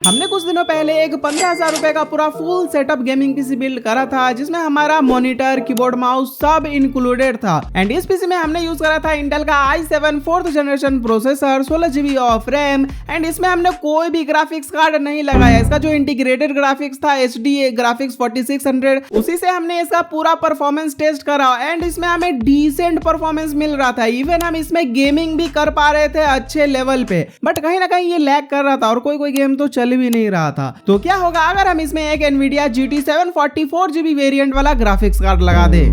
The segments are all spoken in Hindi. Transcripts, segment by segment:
हमने कुछ दिनों पहले एक 15,000 रुपए का पूरा full setup gaming PC build करा था, जिसमें हमारा मॉनिटर, कीबोर्ड, माउस सब इंक्लूडेड था। एंड इस पीसी में हमने यूज करा था इंटेल का i7 4th generation processor, 16 GB of RAM. And इसमें हमने कोई भी ग्राफिक्स कार्ड नहीं लगाया। इसका जो इंटीग्रेटेड ग्राफिक्स था HD ग्राफिक्स 4600, उसी से हमने इसका पूरा परफॉर्मेंस टेस्ट करा। एंड इसमें हमें डिसेंट परफॉर्मेंस मिल रहा था। इवन हम इसमें गेमिंग भी कर पा रहे थे अच्छे लेवल पे। बट कहीं ना कहीं ये लैग कर रहा था और कोई गेम तो चल भी नहीं रहा था। तो क्या होगा अगर हम इसमें एक NVIDIA GT 744GB वेरिएंट वाला ग्राफिक्स कार्ड लगा दे।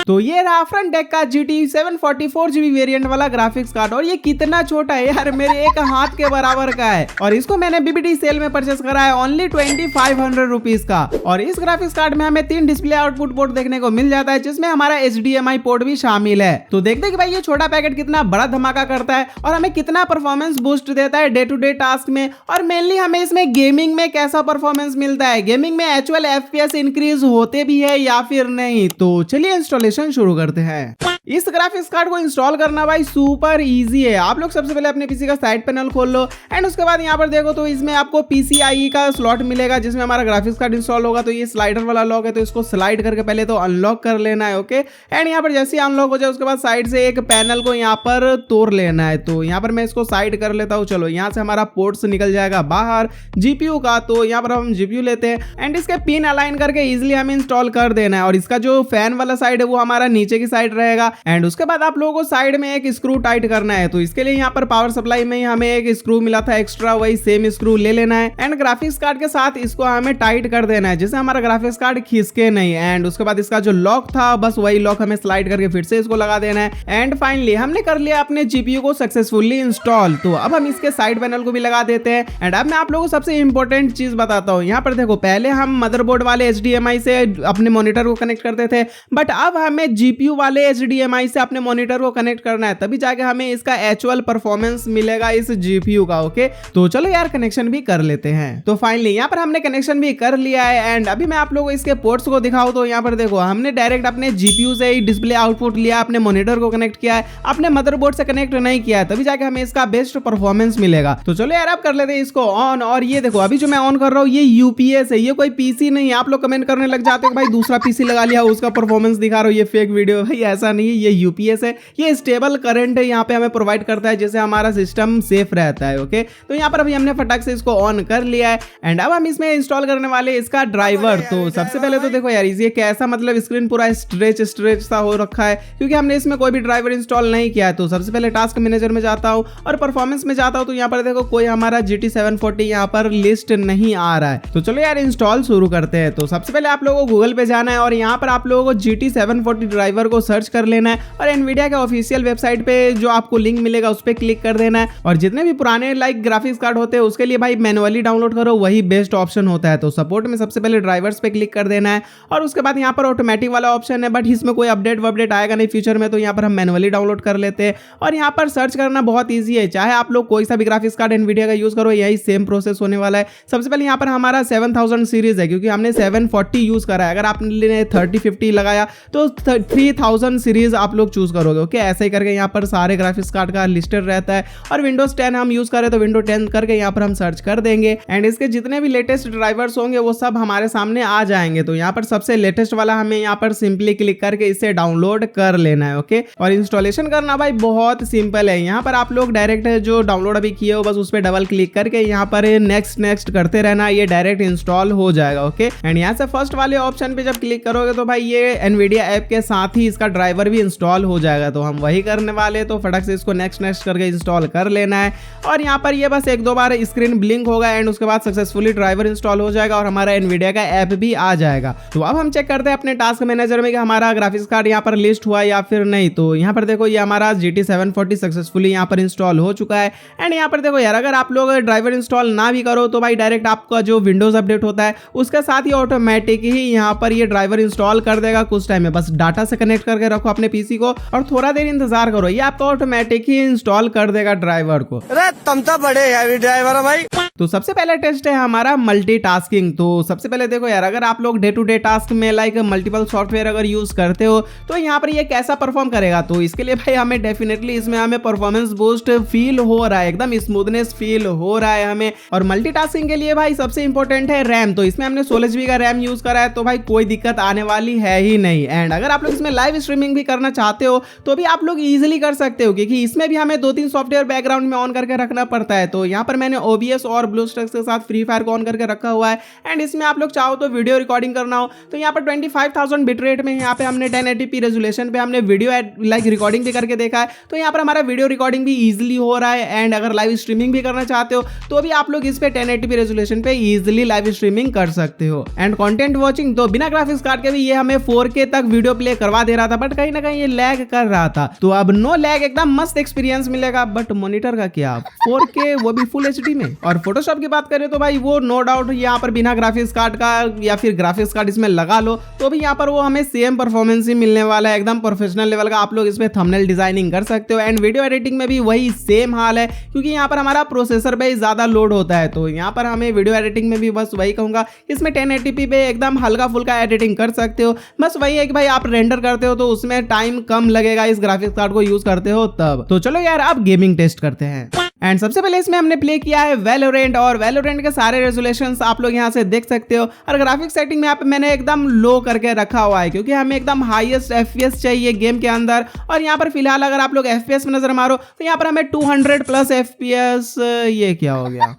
तो ये रहा फ्रंट डेक का GT 744GB वेरिएंट वाला ग्राफिक्स कार्ड। और ये कितना छोटा है यार, मेरे एक हाथ के बराबर का है। और इसको मैंने BBD सेल में परचेस करा है ओनली 2500 रुपीज का। और इस ग्राफिक्स कार्ड में हमें 3 डिस्प्ले आउटपुट पोर्ट देखने को मिल जाता है, जिसमें हमारा HDMI पोर्ट भी शामिल है। तो देखते हैं कि भाई ये छोटा पैकेट कितना बड़ा धमाका करता है और हमें कितना परफॉर्मेंस बूस्ट देता है डे टू डे टास्क में। और मेनली हमें इसमें गेमिंग में कैसा परफॉर्मेंस मिलता है, गेमिंग में एक्चुअल FPS इंक्रीज होते भी है या फिर नहीं। तो चलिए इंस्टॉलेशन शुरू करते हैं। इस ग्राफिक्स कार्ड को इंस्टॉल करना भाई सुपर इजी है। आप लोग सबसे पहले अपने पीसी का साइड पैनल खोल लो। एंड उसके बाद यहाँ पर देखो तो इसमें आपको PCIe का स्लॉट मिलेगा, जिसमें हमारा ग्राफिक्स कार्ड इंस्टॉल होगा। तो ये स्लाइडर वाला लॉक है, तो इसको स्लाइड करके पहले तो अनलॉक कर लेना है। ओके, एंड यहाँ पर जैसे ही अनलॉक हो जाए उसके बाद साइड से एक पैनल को यहाँ पर तोड़ लेना है। तो यहाँ पर मैं इसको साइड कर लेता हूँ। चलो, यहाँ से हमारा पोर्ट्स निकल जाएगा बाहर GPU का। तो यहाँ पर हम GPU लेते हैं एंड इसके पिन अलाइन करके इजिली हमें इंस्टॉल कर देना है। और इसका जो फैन वाला साइड है वो हमारा नीचे की साइड रहेगा। एंड उसके बाद आप लोगों को साइड में एक स्क्रू टाइट करना है। तो इसके लिए यहाँ पर पावर सप्लाई में ही हमें एक स्क्रू मिला था एक्स्ट्रा, वही सेम स्क्रू ले लेना है। एंड ग्राफिक्स कार्ड के साथ इसको हमें टाइट कर देना है, जिससे हमारा ग्राफिक्स कार्ड खिसके नहीं। एंड उसके बाद इसका जो लॉक था बस वही लॉक हमें स्लाइड करके फिर से इसको लगा देना है। एंड फाइनली हमने कर लिया अपने GPU को सक्सेसफुली इंस्टॉल। तो अब हम इसके साइड पैनल को भी लगा देते हैं। एंड अब मैं आप लोगों को सबसे इंपॉर्टेंट चीज बताता हूँ। यहाँ पर देखो, पहले हम मदरबोर्ड वाले HDMI से अपने मॉनिटर को कनेक्ट करते थे, बट अब हमें GPU वाले HDMI से अपने मॉनिटर को कनेक्ट करना है, तभी जाके हमें इसका एक्चुअल परफॉर्मेंस मिलेगा इस GPU का। ओके, तो चलो यार कनेक्शन भी कर लेते हैं। तो फाइनली यहाँ पर हमने कनेक्शन भी कर लिया है। एंड अभी मैं आप लोगों को इसके पोर्ट्स को दिखाऊं तो यहाँ पर देखो, हमने डायरेक्ट अपने GPU से ही डिस्प्ले आउटपुट लिया, अपने मॉनिटर को कनेक्ट किया है, अपने मदरबोर्ड से कनेक्ट नहीं किया है, तभी जाके हमें इसका बेस्ट परफॉर्मेंस मिलेगा। तो चलो यार अब कर लेते हैं इसको ऑन। और ये देखो, अभी जो मैं ऑन कर रहा हूँ ये UPS है, ये कोई PC नहीं है। आप लोग कमेंट करने लग जाते हैं भाई दूसरा PC लगा लिया उसका परफॉर्मेंस दिखा रहा हूँ, ये फेक वीडियो। भाई ऐसा नहीं है, ये UPS है। ये स्टेबल करंट यहाँ पे हमें प्रोवाइड करता है, जिससे हमारा सिस्टम सेफ रहता है। ओके, तो यहाँ पर अभी हमने फटाक से इसको ऑन कर लिया है। एंड अब हम इसमें इंस्टॉल करने वाले इसका ड्राइवर। तो सबसे पहले तो देखो यार, ये कैसा मतलब स्क्रीन पूरा स्ट्रेच सा हो रखा है, क्योंकि हमने इसमें कोई भी ड्राइवर इंस्टॉल नहीं किया है। तो सबसे पहले टास्क मैनेजर में जाता हूँ और परफॉर्मेंस में जाता हूँ। तो यहाँ पर देखो कोई हमारा GT 740 यहाँ पर लिस्ट नहीं आ रहा है। तो चलो यार इंस्टॉल शुरू करते हैं। तो सबसे पहले आप लोगों को गूगल पे जाना है और यहाँ पर आप लोगों को GT 740 ड्राइवर को सर्च कर लेना है और NVIDIA के ऑफिशियल वेबसाइट पे जो आपको लिंक मिलेगा उस पर क्लिक कर देना है। और जितने भी पुराने ग्राफिक्स कार्ड होते हैं उसके लिए भाई मैनुअली डाउनलोड करो, वही बेस्ट ऑप्शन होता है। तो सपोर्ट में सबसे पहले ड्राइवर्स पे क्लिक कर देना है और उसके बाद यहाँ पर ऑटोमेटिक वाला ऑप्शन है, बट इसमें कोई अपडेट आएगा नहीं फ्यूचर में। तो यहाँ पर हम मैनुअली डाउनलोड कर लेते हैं। और यहाँ पर सर्च करना बहुत ईजी है, चाहे आप लोग कोई सा भी ग्राफिक्स कार्ड NVIDIA का यूज करो, यही सेम प्रोसेस होने वाला है। सबसे पहले यहाँ पर हमारा 7000 सीरीज है, क्योंकि हमने 740 यूज करा है। अगर आपने 3050 लगाया तो 3000 सीरीज आप लोग चूज करोगे। ओके, ऐसे ही करके यहाँ पर सारे ग्राफिक्स कार्ड का लिस्टेड रहता है। और विंडोज 10 हम यूज करें तो विंडो 10 करके यहाँ पर हम सर्च कर देंगे। एंड इसके जितने भी लेटेस्ट ड्राइवर्स होंगे वो सब हमारे सामने आ जाएंगे। तो यहाँ पर सबसे लेटेस्ट वाला हमें यहाँ पर सिंपली क्लिक करके इसे डाउनलोड कर लेना है। ओके, और इंस्टॉलेशन करना भाई बहुत सिंपल है। यहाँ पर आप लोग डायरेक्ट जो डाउनलोड अभी किए हो बस उस पर डबल क्लिक करके यहाँ पर नेक्स्ट करते रहना, ये डायरेक्ट इंस्टॉल हो जाएगा। ओके, एंड यहाँ से फर्स्ट वाले ऑप्शन पे जब क्लिक करोगे तो भाई ये NVIDIA ऐप के साथ ही इसका ड्राइवर भी इंस्टॉल हो जाएगा। तो हम वही करने वाले, तो फटक से इसको नेक्स्ट करके इंस्टॉल कर लेना है। और यहाँ पर ये बस 1-2 बार स्क्रीन ब्लिंक होगा एंड उसके बाद सक्सेसफुली ड्राइवर इंस्टॉल हो जाएगा और हमारा NVIDIA का ऐप भी आ जाएगा। तो अब हम चेक करते हैं अपने टास्क मैनेजर में कि हमारा ग्राफिक्स कार्ड यहाँ पर लिस्ट हुआ या फिर नहीं। तो यहाँ पर देखो ये हमारा GT 740 सक्सेसफुली यहाँ पर इंस्टॉल हो चुका है। एंड यहाँ पर देखो यार, अगर आप लोग ड्राइवर इंस्टॉल ना भी करो तो भाई डायरेक्ट आपका जो विंडोज अपडेट होता है उसके साथ ही ऑटोमेटिक ही यहाँ पर ये ड्राइवर इंस्टॉल कर देगा कुछ टाइम में। बस डाटा से कनेक्ट करके रखो अपने पीसी को और थोड़ा देर इंतजार करो, ये आपको ऑटोमेटिक ही इंस्टॉल कर देगा ड्राइवर को। अरे तुम तो बड़े हैवी ड्राइवर है भाई। तो सबसे पहला टेस्ट है हमारा मल्टीटास्किंग। तो सबसे पहले देखो यार, अगर आप लोग डे टू डे टास्क में लाइक मल्टीपल सॉफ्टवेयर अगर यूज करते हो तो यहाँ पर ये कैसा परफॉर्म करेगा। तो इसके लिए भाई हमें डेफिनेटली इसमें हमें परफॉर्मेंस बूस्ट फील हो रहा है, एकदम स्मूथनेस फील हो रहा है हमें। और मल्टीटास्किंग के लिए भाई सबसे इंपॉर्टेंट है रैम। तो इसमें हमने 16 GB का रैम यूज करा है, तो भाई कोई दिक्कत आने वाली है ही नहीं। एंड अगर आप लोग इसमें लाइव स्ट्रीमिंग भी करना चाहते हो तो भी आप लोग इजिली कर सकते हो, क्योंकि इसमें भी हमें 2-3 सॉफ्टवेयर बैकग्राउंड में ऑन करके रखना पड़ता है। तो यहाँ पर मैंने OBS और ब्लूस्टैक्स के साथ फ्री फायर को ऑन करके रखा हुआ है। एंड इसमें आप लोग चाहो तो वीडियो रिकॉर्डिंग करना हो तो यहाँ पर 25,000 बिट रेट में यहाँ पे हमने 1080p रेजोल्यूशन पे हमने वीडियो लाइक रिकॉर्डिंग भी करके देखा है। तो यहाँ पर हमारा वीडियो रिकॉर्डिंग भी इजिली हो रहा है। एंड अगर लाइव स्ट्रीमिंग भी करना चाहते हो तो भी आप लोग इस पे 1080p रेजोल्यूशन पे इजिली लाइव स्ट्रीमिंग कर सकते हो। एंड कंटेंट वॉचिंग तो बिना ग्राफिक्स कार्ड के भी ये हमें 4K तक वीडियो प्ले करवा दे रहा था, बट कहीं ना कहीं ये लैग कर रहा था। तो अब नो लैग, एकदम मस्त एक्सपीरियंस मिलेगा। बट मॉनिटर का क्या, 4K वो भी फुल HD में। और फोटोशॉप की बात करें तो भाई वो नो डाउट यहाँ पर बिना ग्राफिक्स कार्ड का या फिर ग्राफिक्स कार्ड इसमें लगा लो तो भी यहाँ पर वो हमें सेम परफॉर्मेंस ही मिलने वाला है, एकदम प्रोफेशनल लेवल का। आप लोग इसमें थंबनेल डिजाइनिंग कर सकते हो। एंड वीडियो एडिटिंग में भी वही सेम हाल है, क्योंकि यहाँ पर हमारा प्रोसेसर पे ज्यादा लोड होता है। तो यहाँ पर हमें वीडियो एडिटिंग में भी बस वही कहूंगा, इसमें 1080p पे एकदम हल्का फुल्का एडिटिंग कर सकते हो। बस वही है कि भाई आप रेंडर करते हो तो उसमें टाइम कम लगेगा इस ग्राफिक्स कार्ड को यूज करते हो तब। तो चलो यार अब गेमिंग टेस्ट करते हैं। एंड सबसे पहले इसमें हमने प्ले किया है वैलोरेंट, और वैलोरेंट के सारे रेजोल्यूशंस आप लोग यहाँ से देख सकते हो। और ग्राफिक्स सेटिंग में यहाँ पे मैंने एकदम लो करके रखा हुआ है, क्योंकि हमें एकदम हाईएस्ट FPS चाहिए गेम के अंदर। और यहाँ पर फिलहाल अगर आप लोग FPS में नजर मारो तो यहाँ पर हमें 200+ FPS, ये क्या हो गया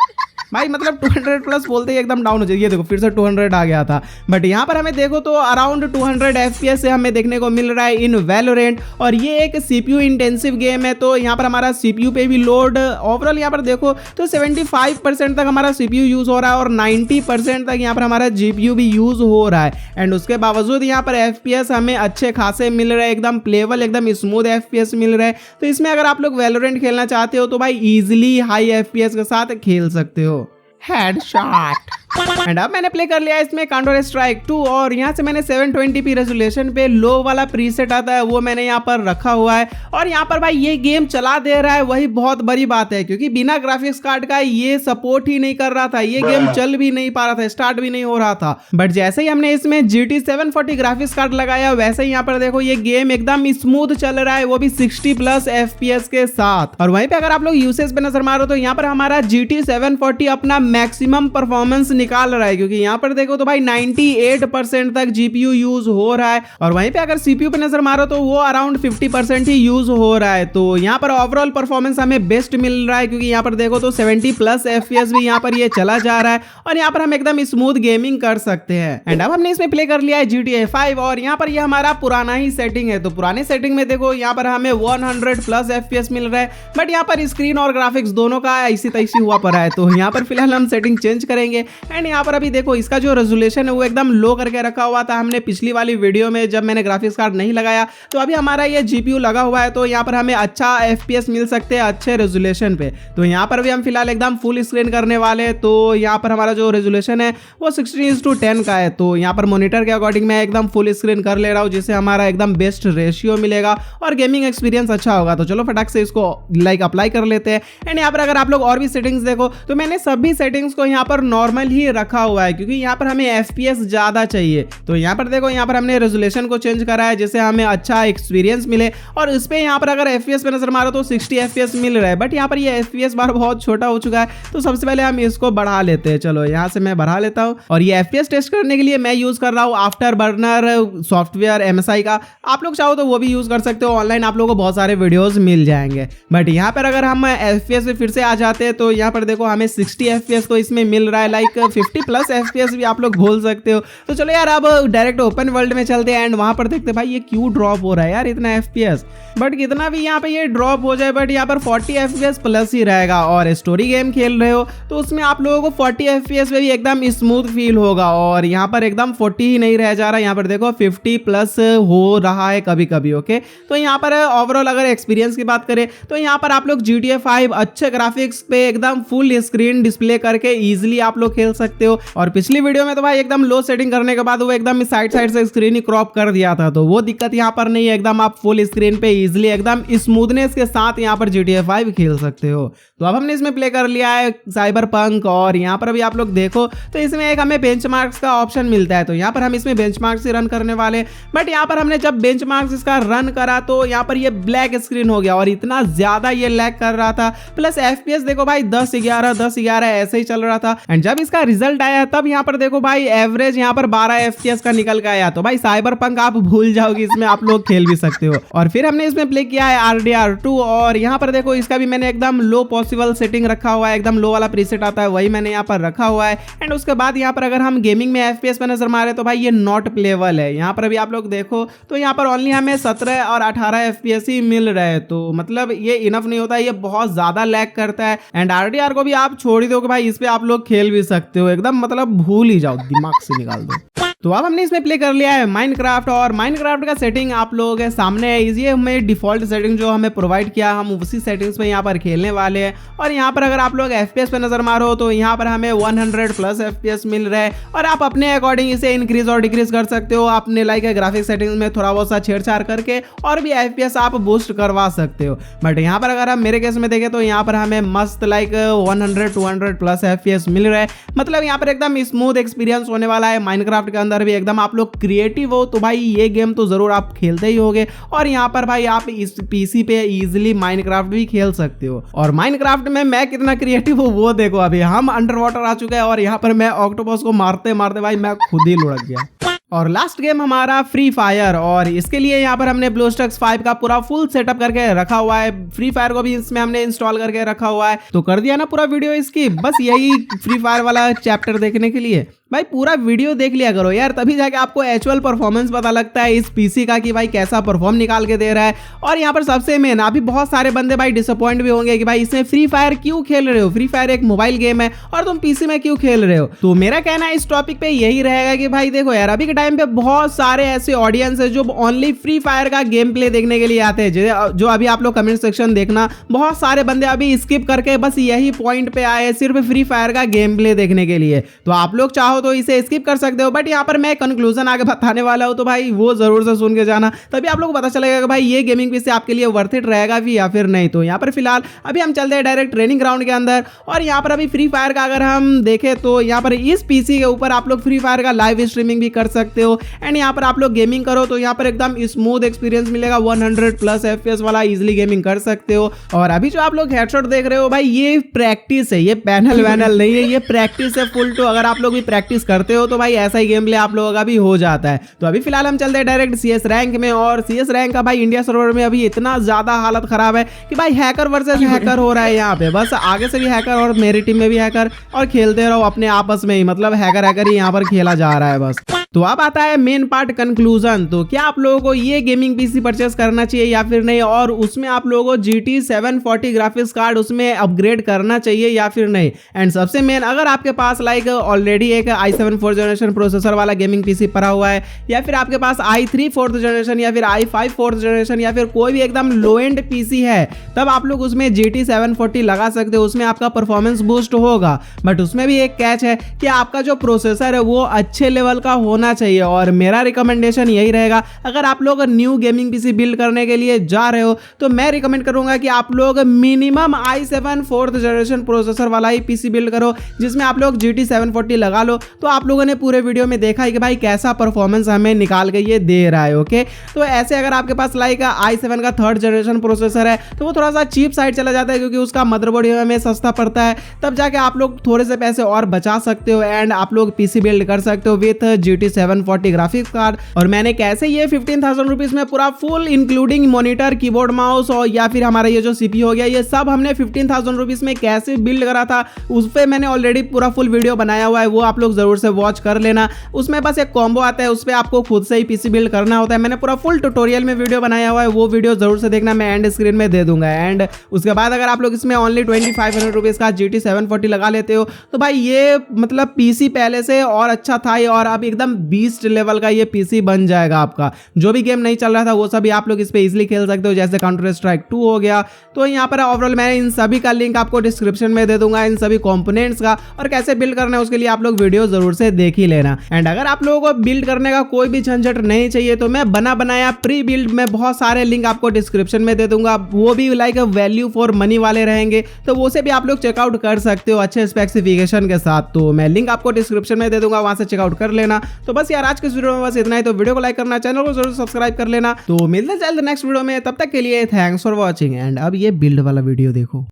भाई, मतलब 200+ बोलते ही एकदम डाउन हो जाए। ये देखो फिर से 200 आ गया था। बट यहाँ पर हमें देखो तो अराउंड 200 FPS से हमें देखने को मिल रहा है इन वैलोरेंट। और ये एक CPU इंटेंसिव गेम है, तो यहाँ पर हमारा CPU पे भी लोड ओवरऑल यहाँ पर देखो तो 75% तक हमारा CPU यूज हो रहा है और 90% तक यहाँ पर हमारा GPU भी यूज हो रहा है। एंड उसके बावजूद यहाँ पर FPS हमें अच्छे खासे मिल रहे हैं, एकदम प्लेबल एकदम स्मूथ FPS मिल रहा है। तो इसमें अगर आप लोग वैलोरेंट खेलना चाहते हो तो भाई इजिली हाई FPS के साथ खेल सकते हो। हेडशॉट। एंड अब मैंने प्ले कर लिया इसमें काउंटर स्ट्राइक 2, और यहाँ से मैंने 720p रेजोल्यूशन पे लो वाला प्रीसेट आता है वो मैंने यहाँ पर रखा हुआ है। और यहाँ पर भाई ये गेम चला दे रहा है, वही बहुत बड़ी बात है, क्योंकि बिना ग्राफिक्स कार्ड का ये सपोर्ट ही नहीं कर रहा था, ये गेम चल भी नहीं पा रहा था, स्टार्ट भी नहीं हो रहा था। बट जैसे ही हमने इसमें GT 740 ग्राफिक्स कार्ड लगाया वैसे ही यहाँ पर देखो ये गेम एकदम स्मूथ चल रहा है, वो भी 60+ FPS के साथ। और वहीं पे अगर आप लोग यूसेज पे नजर मारो तो यहाँ पर हमारा GT 740 अपना मैक्सिमम परफॉर्मेंस निकाल रहा है, क्योंकि यहाँ पर देखो तो भाई 98% तक GPU यूज हो रहा है। और वहीं पे अगर CPU पे नजर मारो तो वो अराउंड 50% ही यूज हो रहा है। तो यहाँ पर ओवरऑल परफॉर्मेंस हमें बेस्ट मिल रहा है, क्योंकि यहाँ पर देखो तो 70+ FPS भी यहाँ पर ये चला जा रहा है और यहाँ पर हम एकदम स्मूथ गेमिंग कर सकते हैं। एंड अब हमने इसमें प्ले कर लिया है GTA 5, और यहाँ पर ये हमारा पुराना ही सेटिंग है। तो पुराने सेटिंग में देखो यहाँ पर हमें 100+ FPS मिल रहा है, बट यहाँ पर स्क्रीन और ग्राफिक्स दोनों का ऐसी तैसी हुआ पड़ा है। तो यहाँ पर फिलहाल हम सेटिंग चेंज करेंगे। एंड यहाँ पर अभी देखो इसका जो रेजोल्यूशन है वो एकदम लो करके रखा हुआ था हमने पिछली वाली वीडियो में जब मैंने ग्राफिक्स कार्ड नहीं लगाया। तो अभी हमारा ये GPU लगा हुआ है, तो यहाँ पर हमें अच्छा FPS मिल सकते हैं अच्छे रेजोल्यूशन पे। तो यहाँ पर भी हम फिलहाल एकदम फुल स्क्रीन करने वाले। तो यहाँ पर हमारा जो रेजोल्यूशन है वो 16:10 का है। तो यहाँ पर मॉनिटर के अकॉर्डिंग मैं एकदम फुल स्क्रीन कर ले रहा हूँ, जिससे हमारा एकदम बेस्ट रेशियो मिलेगा और गेमिंग एक्सपीरियंस अच्छा होगा। तो चलो फटाक से इसको लाइक अप्लाई कर लेते हैं। एंड यहाँ पर अगर आप लोग और भी सेटिंग्स देखो तो मैंने सभी सेटिंग्स को यहाँ पर नॉर्मल ही रखा हुआ है, क्योंकि यहाँ पर हमें FPS ज्यादा चाहिए। तो यहाँ पर देखो यहाँ पर हमने रेजोल्यूशन को चेंज करा है जिससे हमें अच्छा एक्सपीरियंस मिले। और इस पे यहाँ पर अगर FPS पे नजर मारो तो 60 FPS मिल रहा है, बट यहाँ पर ये FPS बार बहुत छोटा हो चुका है। तो सबसे पहले हम इसको बढ़ा लेते हैं। चलो यहाँ से मैं बढ़ा लेता हूँ। और ये FPS टेस्ट करने के लिए मैं यूज कर रहा हूँ आफ्टर बर्नर सॉफ्टवेयर MSI का। आप लोग चाहो तो वो भी यूज कर सकते हो, ऑनलाइन आप लोगों को बहुत सारे वीडियोस मिल जाएंगे। बट यहाँ पर अगर हम FPS पे फिर से आ जाते हैं तो यहाँ पर देखो हमें 60 FPS तो इसमें मिल रहा है, लाइक 50+ FPS भी आप लोग बोल सकते हो। तो चलो यार अब डायरेक्ट ओपन वर्ल्ड में चलते हैं एंड वहां पर देखते हैं भाई ये क्यों ड्रॉप हो रहा है यार इतना FPS। बट कितना भी यहाँ पे ये ड्रॉप हो जाए बट यहाँ पर 40 FPS प्लस ही रहेगा। और स्टोरी गेम खेल रहे हो तो उसमें आप लोगों को 40 FPS में भी एकदम स्मूथ फील होगा। और यहाँ पर एकदम 40 ही नहीं रह जा रहा, यहाँ पर देखो 50+ हो रहा है कभी कभी। ओके, तो यहाँ पर ओवरऑल अगर एक्सपीरियंस की बात करें तो यहाँ पर आप लोग GTA 5 अच्छे ग्राफिक्स पे एकदम फुल स्क्रीन डिस्प्ले करके इजिली आप लोग खेल सकते हो। और पिछली वीडियो में तो भाई एकदम लो सेटिंग करने के बाद वो एकदम साइड से स्क्रीन ही क्रॉप कर दिया था, तो वो दिक्कत यहाँ पर नहीं है। एकदम आप फुल स्क्रीन पे इजिली एकदम स्मूथनेस के साथ यहाँ पर GTA 5 खेल सकते हो। तो अब हमने इसमें प्ले कर लिया है साइबरपंक, और यहाँ पर भी आप लोग देखो तो इसमें एक हमें बेंचमार्क्स का ऑप्शन मिलता है, तो यहाँ पर हम इसमें बेंचमार्क्स ही रन करने वाले। बट यहाँ पर हमने जब बेंचमार्क्स इसका रन करा तो यहाँ पर ये ब्लैक स्क्रीन हो गया और इतना ज्यादा ये लैग कर रहा था। प्लस FPS देखो भाई 10-11 ऐसे ही चल रहा था। एंड जब इसका रिजल्ट आया तब यहाँ पर देखो भाई एवरेज यहाँ पर 12 FPS का निकल के आया। तो भाई साइबरपंक आप भूल जाओगे, इसमें आप लोग खेल भी सकते हो। और फिर हमने इसमें प्ले किया है RDR2, और यहाँ पर देखो इसका भी मैंने एकदम लो पॉसिबल सेटिंग रखा हुआ है, एकदम लो वाला प्रीसेट आता है वही मैंने यहाँ पर रखा हुआ है। एंड उसके बाद यहाँ पर अगर हम गेमिंग में FPS पे नजर मारे तो भाई ये नॉट प्लेबल है। यहाँ पर अभी आप लोग देखो तो यहाँ पर ओनली हमें 17 और 18 FPS ही मिल रहे हैं, तो मतलब ये इनफ नहीं होता, ये बहुत ज्यादा लैग करता है। एंड RDR को भी आप छोड़ ही दो कि भाई इस पे आप लोग खेल भी सकते हो, एकदम मतलब भूल ही जाओ, दिमाग से निकाल दो। तो अब हमने इसमें प्ले कर लिया है माइनक्राफ्ट, और माइनक्राफ्ट का सेटिंग आप लोगों के सामने है। ये हमें डिफॉल्ट सेटिंग जो हमें प्रोवाइड किया हम उसी सेटिंग्स में यहाँ पर खेलने वाले हैं। और यहाँ पर अगर आप लोग FPS पे नजर मारो तो यहाँ पर हमें 100+ FPS मिल रहा है, और आप अपने अकॉर्डिंग इसे इंक्रीज और डिक्रीज कर सकते हो अपने लाइक ग्राफिक सेटिंग्स में थोड़ा बहुत सा छेड़छाड़ करके, और भी FPS आप बूस्ट करवा सकते हो। बट यहाँ पर अगर हम मेरे केस में देखें तो यहाँ पर हमें मस्त लाइक 100-200+ FPS मिल रहा है, मतलब यहाँ पर एकदम स्मूथ एक्सपीरियंस होने वाला है। माइनक्राफ्ट के अंदर भी एकदम आप लोग क्रिएटिव हो तो भाई ये गेम तो जरूर आप खेलते ही होगे। और यहाँ पर भाई आप इस PC पे इजीली माइनक्राफ्ट भी खेल सकते हो। और माइनक्राफ्ट में मैं कितना क्रिएटिव हूँ वो देखो, अभी हम अंडर वाटर आ चुके हैं और यहाँ पर मैं ऑक्टोपस को मारते मारते भाई मैं खुद ही लुढ़क गया। और लास्ट गेम हमारा फ्री फायर, और इसके लिए यहाँ पर हमने BlueStacks 5 का पूरा फुल सेटअप करके रखा हुआ है। फ्री फायर को भी इसमें हमने इंस्टॉल करके रखा हुआ है। तो कर दिया ना पूरा वीडियो इसकी, बस यही फ्री फायर वाला चैप्टर देखने के लिए भाई पूरा वीडियो देख लिया करो यार, तभी जाके आपको एक्चुअल परफॉर्मेंस पता लगता है इस PC का कि भाई कैसा परफॉर्म निकाल के दे रहा है। और यहाँ पर सबसे मेन अभी बहुत सारे बंदे भाई डिसअपॉइंट भी होंगे कि भाई इसमें फ्री फायर क्यों खेल रहे हो, फ्री फायर एक मोबाइल गेम है और तुम PC में क्यों खेल रहे हो। तो मेरा कहना है इस टॉपिक पे यही रहेगा कि भाई देखो यार, अभी के टाइम पे बहुत सारे ऐसे ऑडियंस है जो ओनली फ्री फायर का गेम प्ले देखने के लिए आते हैं। जो अभी आप लोग कमेंट सेक्शन देखना, बहुत सारे बंदे अभी स्किप करके बस यही पॉइंट पे आए सिर्फ फ्री फायर का गेम प्ले देखने के लिए। तो आप लोग चाहो तो इसे स्किप कर सकते हो, बट यहाँ पर मैं कंक्लूजन आगे बताने वाला हूँ, तो भाई वो जरूर से सुन के जाना, तभी आप लोग को पता चलेगा कि भाई ये गेमिंग पीसी आपके लिए वर्थ इट रहेगा भी या फिर नहीं। तो यहाँ पर फिलहाल अभी हम चलते हैं डायरेक्ट ट्रेनिंग ग्राउंड के अंदर। और यहाँ पर अभी फ्री फायर का अगर हम देखें तो यहाँ पर इस PC के ऊपर आप लोग फ्री फायर का लाइव स्ट्रीमिंग भी कर सकते हो। एंड यहाँ पर आप लोग गेमिंग करो तो यहाँ पर एकदम स्मूथ एक्सपीरियंस मिलेगा, 100+ FPS वाला इजिली गेमिंग कर सकते हो। और अभी जो आप लोग हेडशॉट देख रहे हो भाई ये प्रैक्टिस है, ये पैनल वैनल नहीं है, ये प्रैक्टिस है फुल। तो अगर आप लोग भी प्रैक्टिस करते हो तो भाई ऐसा ही गेम प्ले आप लोगों का भी हो जाता है। तो अभी फिलहाल हम चलते हैं डायरेक्ट CS रैंक में। और CS रैंक का भाई इंडिया सर्वर में अभी इतना ज्यादा हालत खराब है कि भाई हैकर वर्सेस हैकर हो रहा है यहाँ पे, बस आगे से भी हैकर और मेरी टीम में भी हैकर, और खेलते रहो अपने आपस में ही, मतलब हैकर ही यहाँ पर खेला जा रहा है बस। तो अब आता है मेन पार्ट कंक्लूजन। तो क्या आप लोगों को ये गेमिंग PC परचेस करना चाहिए या फिर नहीं, और उसमें आप लोगों को GT 740 ग्राफिक्स कार्ड उसमें अपग्रेड करना चाहिए या फिर नहीं। एंड सबसे मेन, अगर आपके पास लाइक ऑलरेडी एक i7 4th जनरेशन प्रोसेसर वाला गेमिंग PC पड़ा हुआ है, या फिर आपके पास i3 4th जनरेशन या फिर i5 4th जनरेशन या फिर कोई भी एकदम लो एंड PC है, तब आप लोग उसमें GT 740 लगा सकते हो, उसमें आपका परफॉर्मेंस बूस्ट होगा। बट उसमें भी एक कैच है कि आपका जो प्रोसेसर है वो अच्छे लेवल का होना चाहिए। और मेरा रिकमेंडेशन यही रहेगा, अगर आप लोग न्यू गेमिंग PC बिल्ड करने के लिए जा रहे हो तो मैं रिकमेंड करूंगा कि आप लोग minimum i7 4th generation processor वाला ही PC बिल्ड करो, जिसमें आप लोग GT 740 लगा लो। तो आप लोगों ने पूरे वीडियो में देखा है कि भाई कैसा परफॉर्मेंस हमें निकाल के ये दे रहा है। ओके, तो ऐसे अगर आपके पास लाइक i7 का 3rd जनरेशन प्रोसेसर है तो वो थोड़ा सा चीप साइड चला जाता है, क्योंकि उसका मदरबोर्ड हमें सस्ता पड़ता है, तब जाके आप लोग थोड़े से पैसे और बचा सकते हो एंड आप लोग PC बिल्ड कर सकते हो विथ GT 740 ग्राफिक्स कार्ड। और मैंने कैसे ये 15,000 रुपीज में पूरा full including monitor, keyboard, mouse और या फिर हमारा ये जो CPU हो गया, ये सब हमने 15,000 रुपीज में कैसे बिल्ड करा था उस पर मैंने ऑलरेडी पूरा फुल वीडियो बनाया हुआ है, वो आप लोग जरूर से वॉच कर लेना। उसमें बस एक कॉम्बो आता है, उस पर आपको खुद से ही PC बिल्ड करना होता है। मैंने पूरा फुल ट्यूटोरियल में वीडियो बनाया हुआ है, वो वीडियो जरूर से देखना, मैं एंड स्क्रीन में दे दूंगा। एंड उसके बाद अगर आप लोग इसमें ओनली 2500 रुपीज का GT 740 लगा लेते हो तो भाई ये मतलब PC पहले से और अच्छा था और अब एकदम बीस्ट लेवल का ये पीसी बन जाएगा आपका। जो भी गेम नहीं चल रहा था वो सभी आप लोग इस पे इजीली खेल सकते हो, जैसे काउंटर स्ट्राइक 2 हो गया। तो यहाँ पर ओवरऑल मैंने इन सभी का लिंक आपको डिस्क्रिप्शन में दे दूंगा, इन सभी कंपोनेंट्स का, और कैसे बिल्ड करना है उसके लिए आप लोग वीडियो जरूर से देख ही लेना। एंड अगर आप लोगों को बिल्ड करने का कोई भी झंझट नहीं चाहिए तो मैं बना बनाया प्री बिल्ड में बहुत सारे लिंक आपको डिस्क्रिप्शन में दे दूंगा, वो भी लाइक वैल्यू फॉर मनी वाले रहेंगे, तो वो से भी आप लोग चेकआउट कर सकते हो अच्छे स्पेसिफिकेशन के साथ। तो मैं लिंक आपको डिस्क्रिप्शन में दे दूंगा, वहां से चेकआउट कर लेना। तो बस यार आज के वीडियो में बस इतना ही। तो वीडियो को लाइक करना, चैनल को जरूर सब्सक्राइब कर लेना। तो मिलते हैं जल्द नेक्स्ट वीडियो में, तब तक के लिए थैंक्स फॉर वॉचिंग। एंड अब ये बिल्ड वाला वीडियो देखो।